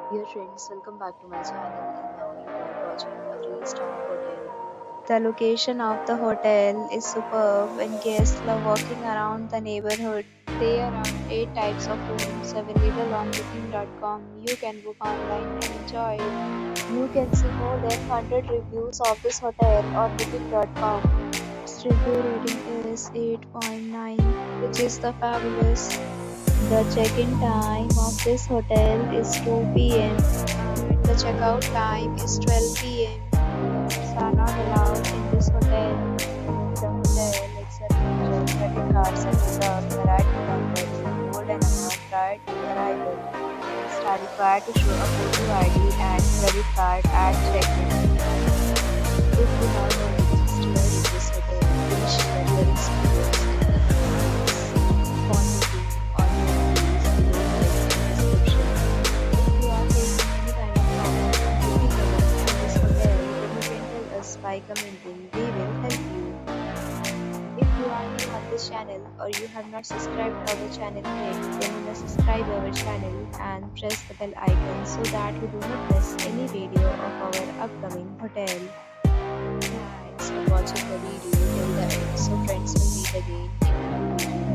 Dear friends, welcome back to my channel, and now you are watching a 3-star hotel. The location of the hotel is superb and guests love walking around the neighborhood. There are 8 types of rooms available on booking.com. You can book online and enjoy it. You can see more than 100 reviews of this hotel on booking.com. Its review rating is 8.9, which is the fabulous. The check-in time of this hotel is 2 p.m. and the checkout time is 12 p.m. Pets are not allowed in this hotel. The hotel accepts major credit cards and reserves the right to temporarily hold an amount prior to arrival. Guests are required to show a photo ID and credit card at check-in. If you have already stayed in this hotel, please share your experience in the comments. For booking or reviews, below the description. If you are facing any kind of problem booking a room in this hotel, then you can tell us by commenting. We will help you. If you are new on this channel or you have not subscribed our channel yet, then you must subscribe our channel and press the bell icon so that you do not miss any video of our upcoming hotel. Thanks for watching the video till the end. So friends, will meet again in a new video.